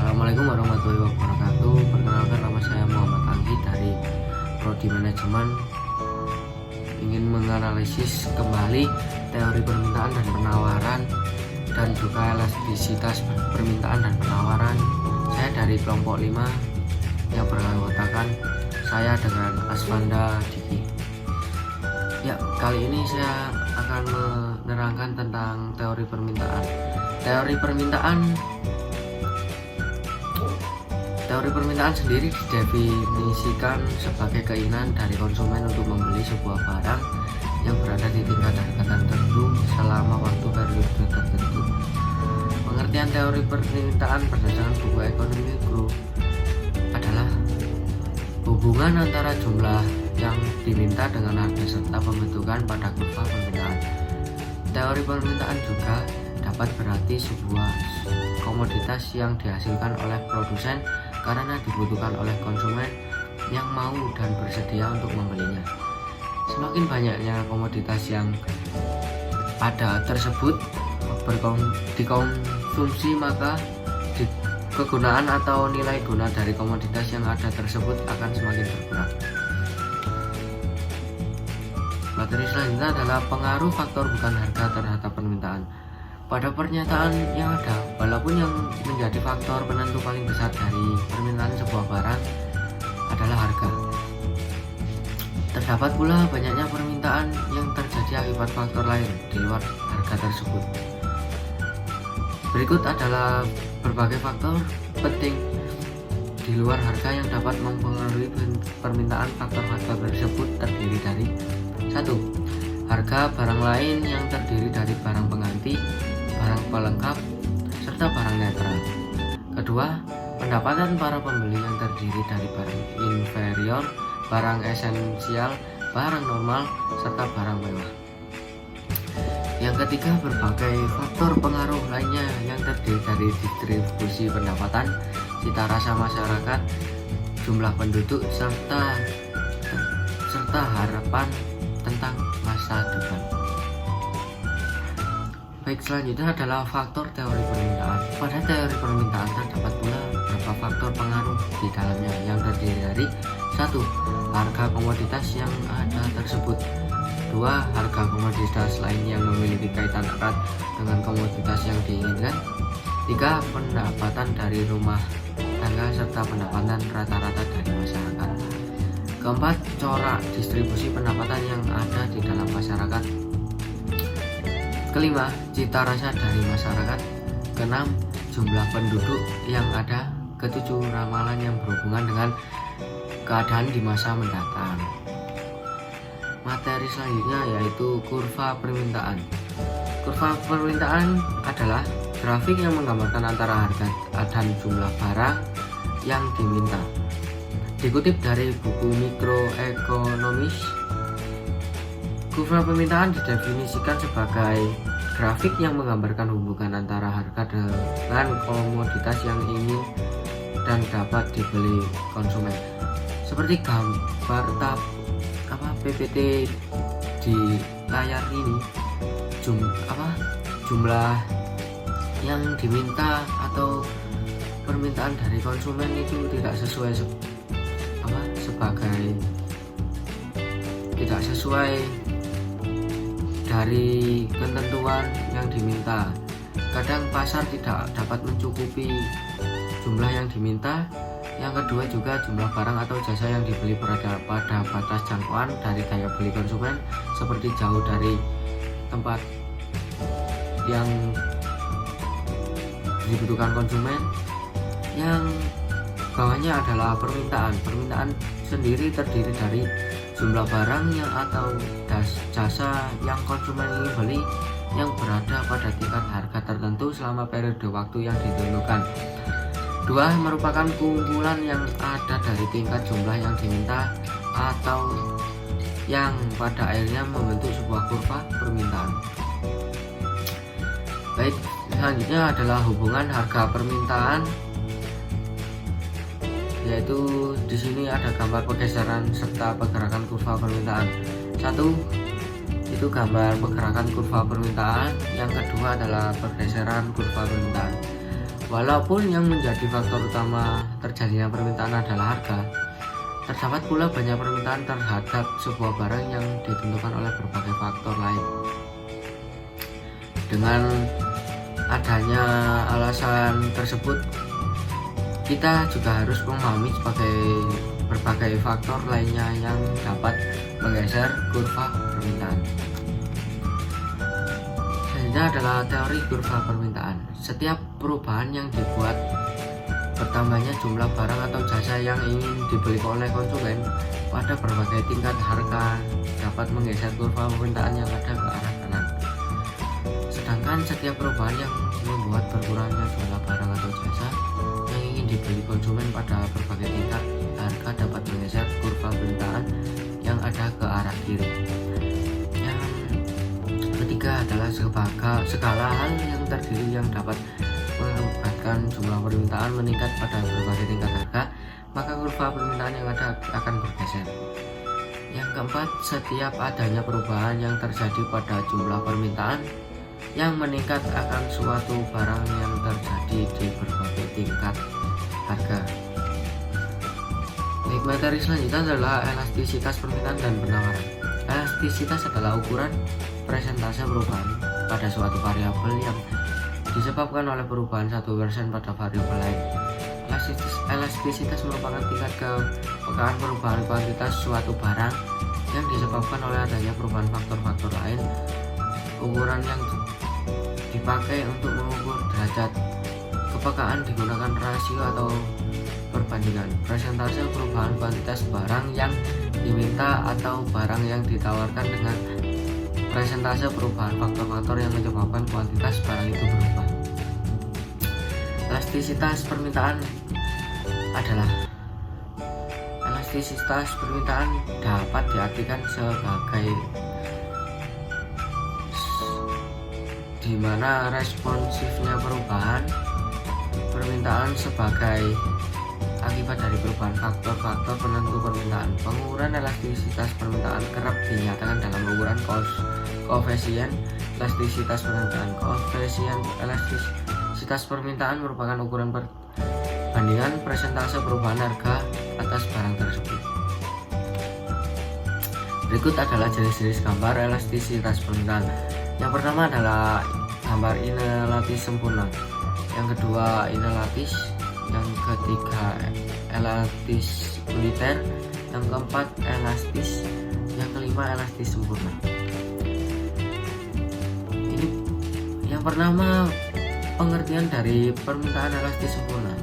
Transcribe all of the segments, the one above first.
Assalamualaikum warahmatullahi wabarakatuh. Perkenalkan, nama saya Muhammad Anggi dari Prodi Manajemen. Ingin menganalisis kembali teori permintaan dan penawaran dan juga elastisitas permintaan dan penawaran. Saya dari kelompok 5 yang beranggotakan saya dengan Asfanda Diki. Ya, kali ini saya akan menerangkan tentang teori permintaan. Teori permintaan sendiri didefinisikan sebagai keinginan dari konsumen untuk membeli sebuah barang yang berada di tingkat harga tertentu selama waktu periode tertentu. Pengertian teori permintaan berdasarkan buku ekonomi group adalah hubungan antara jumlah yang diminta dengan harga serta pembentukan pada kurva permintaan. Teori permintaan juga dapat berarti sebuah komoditas yang dihasilkan oleh produsen karena dibutuhkan oleh konsumen yang mau dan bersedia untuk membelinya. Semakin banyaknya komoditas yang ada tersebut dikonsumsi, maka kegunaan atau nilai guna dari komoditas yang ada tersebut akan semakin berkurang. Materi selanjutnya adalah pengaruh faktor bukan harga terhadap permintaan. Pada pernyataan yang ada, walaupun yang menjadi faktor penentu paling besar dari permintaan sebuah barang adalah harga, terdapat pula banyaknya permintaan yang terjadi akibat faktor lain di luar harga tersebut. Berikut adalah berbagai faktor penting di luar harga yang dapat mempengaruhi permintaan. Faktor-faktor tersebut terdiri dari 1. Harga barang lain yang terdiri dari barang pengganti, barang pelengkap, serta barang netral. Kedua, pendapatan para pembeli yang terdiri dari barang inferior, barang esensial, barang normal, serta barang mewah. Yang ketiga, berbagai faktor pengaruh lainnya yang terdiri dari distribusi pendapatan, cita rasa masyarakat, jumlah penduduk, serta harapan tentang masa depan. Baik, selanjutnya adalah faktor teori permintaan. Pada teori permintaan terdapat pula beberapa faktor pengaruh di dalamnya yang terdiri dari 1. Harga komoditas yang ada tersebut. 2. Harga komoditas lain yang memiliki kaitan erat dengan komoditas yang diinginkan. 3. Pendapatan dari rumah tangga serta pendapatan rata-rata dari masyarakat. Keempat, corak distribusi pendapatan yang ada di dalam masyarakat. Kelima, cita rasa dari masyarakat. Keenam, jumlah penduduk yang ada. Ketujuh, ramalan yang berhubungan dengan keadaan di masa mendatang. Materi selanjutnya yaitu kurva permintaan. Kurva permintaan adalah grafik yang menggambarkan antara harga dan jumlah barang yang diminta. Dikutip dari buku Mikroekonomis, kurva permintaan didefinisikan sebagai grafik yang menggambarkan hubungan antara harga dengan komoditas yang ingin dan dapat dibeli konsumen. Seperti gambar PPT di layar ini, jumlah yang diminta atau permintaan dari konsumen itu tidak sesuai dari ketentuan yang diminta. Kadang pasar tidak dapat mencukupi jumlah yang diminta. Yang kedua juga jumlah barang atau jasa yang dibeli pada batas jangkauan dari daya beli konsumen, seperti jauh dari tempat yang dibutuhkan konsumen. Yang bawahnya adalah permintaan. Permintaan sendiri terdiri dari jumlah barang yang atau jasa yang konsumen ingin beli yang berada pada tingkat harga tertentu selama periode waktu yang ditentukan. 2. Merupakan kumpulan yang ada dari tingkat jumlah yang diminta atau yang pada akhirnya membentuk sebuah kurva permintaan. Baik, selanjutnya adalah hubungan harga permintaan, yaitu di sini ada gambar pergeseran serta pergerakan kurva permintaan. 1. Itu gambar pergerakan kurva permintaan. Yang kedua adalah pergeseran kurva permintaan. Walaupun yang menjadi faktor utama terjadinya permintaan adalah harga, terdapat pula banyak permintaan terhadap sebuah barang yang ditentukan oleh berbagai faktor lain. Dengan adanya alasan tersebut, kita juga harus memahami berbagai faktor lainnya yang dapat menggeser kurva permintaan. Selanjutnya adalah teori kurva permintaan. Setiap perubahan yang dibuat bertambahnya jumlah barang atau jasa yang ingin dibeli oleh konsumen pada berbagai tingkat harga dapat menggeser kurva permintaan yang ada ke arah kanan. Sedangkan setiap perubahan yang membuat berkurangnya jumlah barang atau jasa yang ingin dibeli konsumen pada berbagai tingkat harga dapat menggeser kurva permintaan yang ada ke arah kiri. Yang ketiga adalah skala hal yang terdiri yang dapat mengakibatkan jumlah permintaan meningkat pada berbagai tingkat harga, maka kurva permintaan yang ada akan bergeser. Yang keempat, setiap adanya perubahan yang terjadi pada jumlah permintaan yang meningkat akan suatu barang yang terjadi di berbagai tingkat harga. Materi selanjutnya adalah elastisitas permintaan dan penawaran. Elastisitas adalah ukuran persentase perubahan pada suatu variabel yang disebabkan oleh perubahan 1% pada variabel lain. Elastisitas merupakan tingkat kepekaan perubahan kuantitas suatu barang yang disebabkan oleh adanya perubahan faktor-faktor lain. Ukuran yang dipakai untuk mengukur derajat kepekaan digunakan rasio atau perbandingan persentase perubahan kuantitas barang yang diminta atau barang yang ditawarkan dengan persentase perubahan faktor-faktor yang menyebabkan kuantitas barang itu berubah. Elastisitas permintaan dapat diartikan sebagai di mana responsifnya perubahan permintaan sebagai akibat dari perubahan faktor-faktor penentu permintaan. Pengukuran elastisitas permintaan kerap dinyatakan dalam ukuran koefisien elastisitas permintaan. Koefisien elastisitas permintaan merupakan ukuran perbandingan persentase perubahan harga atas barang tersebut. Berikut adalah jenis-jenis gambar elastisitas permintaan. Yang pertama adalah gambar inelatis sempurna, yang kedua inelatis, yang ketiga elastis uniter, yang keempat elastis, yang kelima elastis sempurna. Ini yang pertama, pengertian dari permintaan elastis sempurna.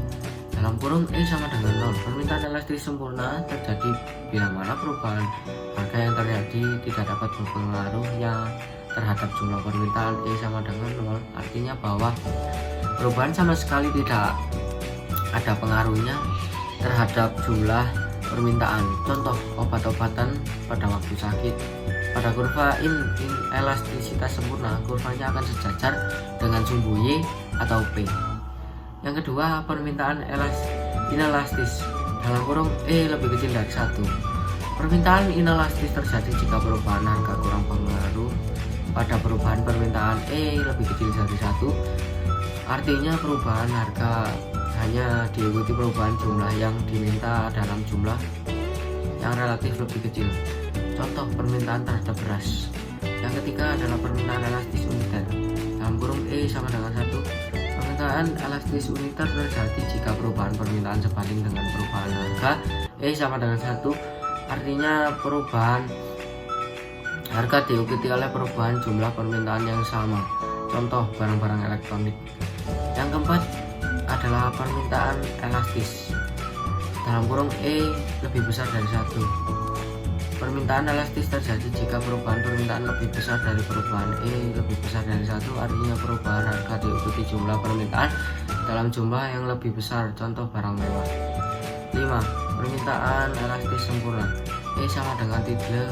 Dalam kurung E sama dengan 0. Permintaan elastis sempurna terjadi bila mana perubahan harga yang terjadi tidak dapat berpengaruhnya terhadap jumlah permintaan E sama dengan 0. Artinya bahwa perubahan sama sekali tidak ada pengaruhnya terhadap jumlah permintaan. Contoh, obat-obatan pada waktu sakit. Pada kurva elastisitas sempurna, kurvanya akan sejajar dengan sumbu Y atau P. Yang kedua, permintaan inelastis. Dalam kurung E lebih kecil dari 1. Permintaan inelastis terjadi jika perubahan harga kurang pengaruh pada perubahan permintaan E lebih kecil dari 1. Artinya perubahan harga hanya diikuti perubahan jumlah yang diminta dalam jumlah yang relatif lebih kecil. Contoh, permintaan terhadap beras. Yang ketiga adalah permintaan elastis uniter. Dalam kurung E sama dengan 1. Permintaan elastis uniter terjadi jika perubahan permintaan sebanding dengan perubahan harga E sama dengan 1. Artinya perubahan harga diikuti oleh perubahan jumlah permintaan yang sama. Contoh, barang-barang elektronik. Yang keempat adalah permintaan elastis. Dalam kurung E lebih besar dari 1. Permintaan elastis terjadi jika perubahan permintaan lebih besar dari perubahan E lebih besar dari 1. Artinya perubahan harga diikuti jumlah permintaan dalam jumlah yang lebih besar. Contoh, barang mewah. 5. Permintaan elastis sempurna. E sama dengan 3.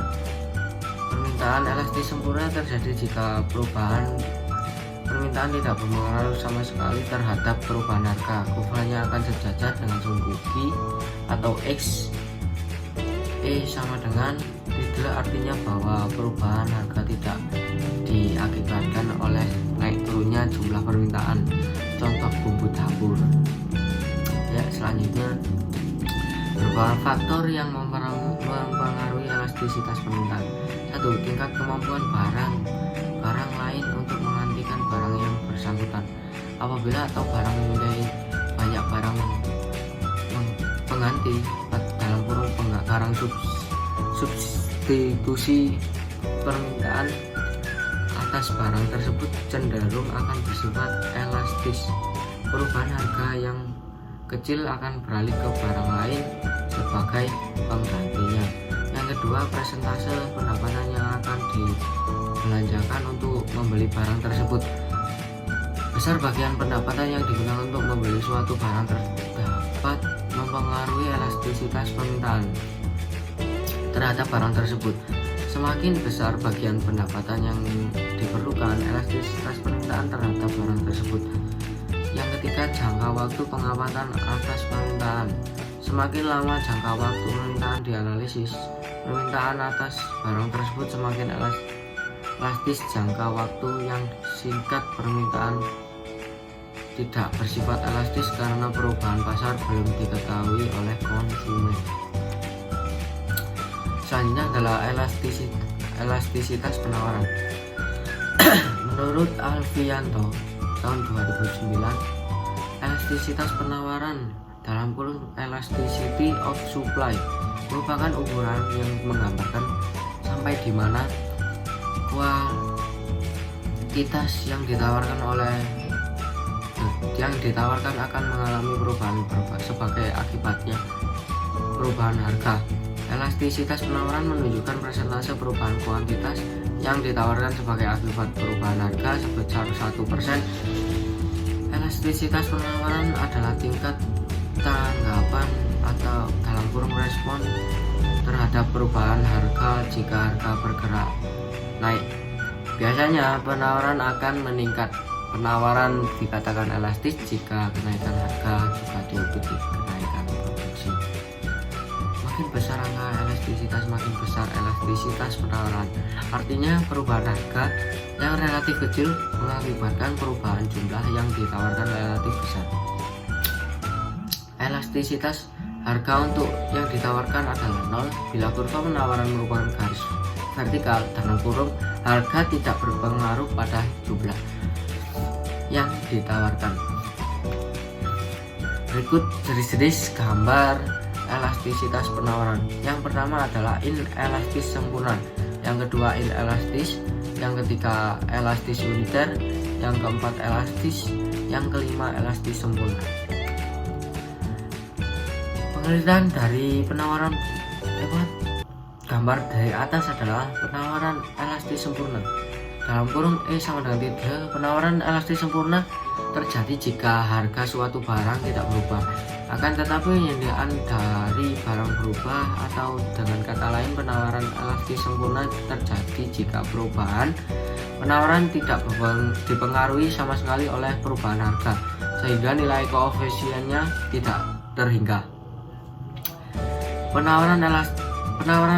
Permintaan elastis sempurna terjadi jika perubahan permintaan tidak berpengaruh sama sekali terhadap perubahan harga. Kurvanya akan sejajar dengan sumbu Q atau X. E sama dengan 3, artinya bahwa perubahan harga tidak diakibatkan oleh naik turunnya jumlah permintaan. contoh bumbu dapur. Ya, selanjutnya beberapa faktor yang mempengaruhi elastisitas permintaan. 1. Tingkat kemampuan barang lain untuk menggantikan barang yang bersangkutan. Apabila atau barang mempunyai banyak barang pengganti dalam kurung barang substitusi, permintaan atas barang tersebut cenderung akan bersifat elastis. Perubahan harga yang kecil akan beralih ke barang lain sebagai penggantinya. Yang kedua, persentase pendapatan yang akan dibelanjakan untuk membeli barang tersebut. Besar bagian pendapatan yang digunakan untuk membeli suatu barang dapat mempengaruhi elastisitas permintaan terhadap barang tersebut. Semakin besar bagian pendapatan yang diperlukan, elastisitas permintaan terhadap barang tersebut. Yang ketiga, jangka waktu pengamatan atas permintaan. Semakin lama jangka waktu permintaan dianalisis, permintaan atas barang tersebut semakin elastis. Jangka waktu yang singkat, permintaan tidak bersifat elastis karena perubahan pasar belum diketahui oleh konsumen. Selanjutnya adalah elastisitas penawaran. Menurut Alfianto tahun 2009, elastisitas penawaran dalam kurung elasticity of supply merupakan ukuran yang menggambarkan sampai di mana kuantitas yang ditawarkan akan mengalami perubahan sebagai akibatnya perubahan harga. Elastisitas penawaran menunjukkan persentase perubahan kuantitas yang ditawarkan sebagai akibat perubahan harga sebesar 1%. Elastisitas penawaran adalah tingkat tanggapan atau dalam kurung respon terhadap perubahan harga jika harga bergerak naik. Biasanya penawaran akan meningkat. Penawaran dikatakan elastis jika kenaikan harga juga diikuti kenaikan produksi. Makin besar angka elastisitas, makin besar elastisitas penawaran. Artinya perubahan harga yang relatif kecil mengakibatkan perubahan jumlah yang ditawarkan relatif besar. Elastisitas harga untuk yang ditawarkan adalah 0 bila kurva penawaran merupakan garis vertikal dalam kurung harga tidak berpengaruh pada jumlah yang ditawarkan. Berikut jenis-jenis gambar elastisitas penawaran. Yang pertama adalah inelastis sempurna, yang kedua inelastis, yang ketiga elastis uniter, yang keempat elastis, yang kelima elastis sempurna. Penelitian dari penawaran gambar dari atas adalah penawaran elastis sempurna. Dalam kurung E sama dengan 3, penawaran elastis sempurna terjadi jika harga suatu barang tidak berubah. Akan tetapi penyediaan dari barang berubah, atau dengan kata lain penawaran elastis sempurna terjadi jika perubahan penawaran tidak dipengaruhi sama sekali oleh perubahan harga, sehingga nilai koefisiennya tidak terhingga. Penawaran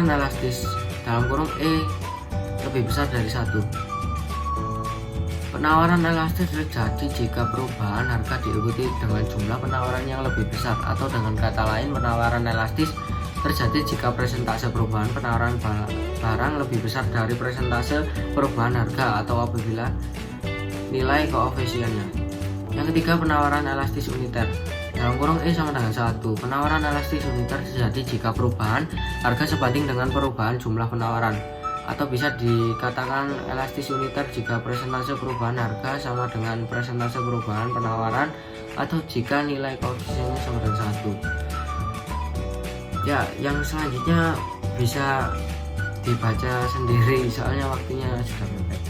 elastis dalam kurung E lebih besar dari 1. Penawaran elastis terjadi jika perubahan harga diikuti dengan jumlah penawaran yang lebih besar, atau dengan kata lain penawaran elastis terjadi jika persentase perubahan penawaran barang lebih besar dari persentase perubahan harga, atau apabila nilai koefisiennya. Yang ketiga, penawaran elastis uniter. Dalam kurung E sama dengan 1. Penawaran elastis uniter terjadi jika perubahan harga sebanding dengan perubahan jumlah penawaran, atau bisa dikatakan elastis uniter jika persentase perubahan harga sama dengan persentase perubahan penawaran, atau jika nilai koefisiennya sama dengan 1. Ya, yang selanjutnya bisa dibaca sendiri soalnya waktunya sudah mepet.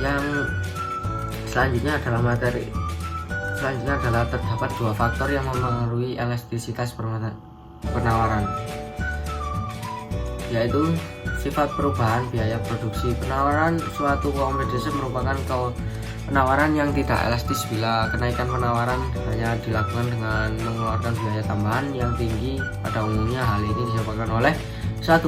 Yang selanjutnya adalah terdapat 2 faktor yang mempengaruhi elastisitas penawaran, yaitu sifat perubahan biaya produksi. Penawaran suatu komoditi merupakan penawaran yang tidak elastis bila kenaikan penawaran hanya dilakukan dengan mengeluarkan biaya tambahan yang tinggi. Pada umumnya hal ini disebabkan oleh 1.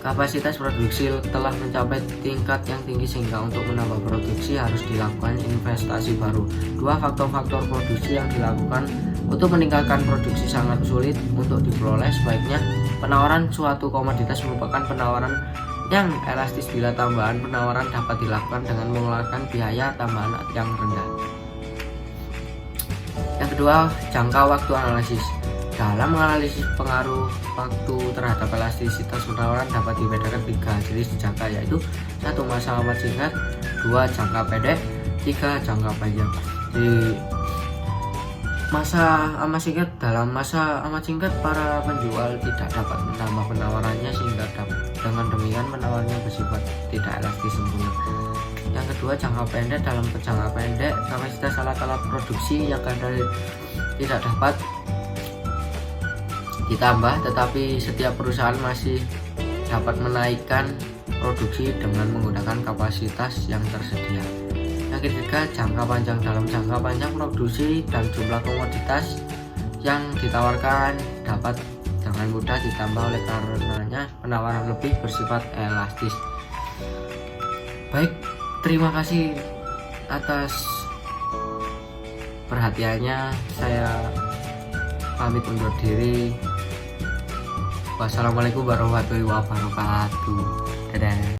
kapasitas produksi telah mencapai tingkat yang tinggi sehingga untuk menambah produksi harus dilakukan investasi baru. Dua faktor-faktor produksi yang dilakukan untuk meningkatkan produksi sangat sulit untuk diperoleh. Sebaiknya penawaran suatu komoditas merupakan penawaran yang elastis bila tambahan penawaran dapat dilakukan dengan mengeluarkan biaya tambahan yang rendah. Yang kedua, jangka waktu analisis. Dalam menganalisis pengaruh waktu terhadap elastisitas penawaran dapat dibedakan 3 jenis jangka, yaitu 1. Masa amat singkat, 2. Jangka pendek, 3. Jangka panjang. Di masa amat singkat, dalam masa amat singkat para penjual tidak dapat menambah penawarannya sehingga dengan demikian penawarannya bersifat tidak elastis sempurna. Yang kedua, jangka pendek. Dalam jangka pendek, kapasitas alat-alat produksi yang tidak dapat ditambah, tetapi setiap perusahaan masih dapat menaikkan produksi dengan menggunakan kapasitas yang tersedia. Yang ketiga, jangka panjang. Dalam jangka panjang, produksi dan jumlah komoditas yang ditawarkan dapat dengan mudah ditambah, oleh karenanya penawaran lebih bersifat elastis. Baik, terima kasih atas perhatiannya. Saya pamit undur diri. Wassalamualaikum warahmatullahi wabarakatuh. Dadah.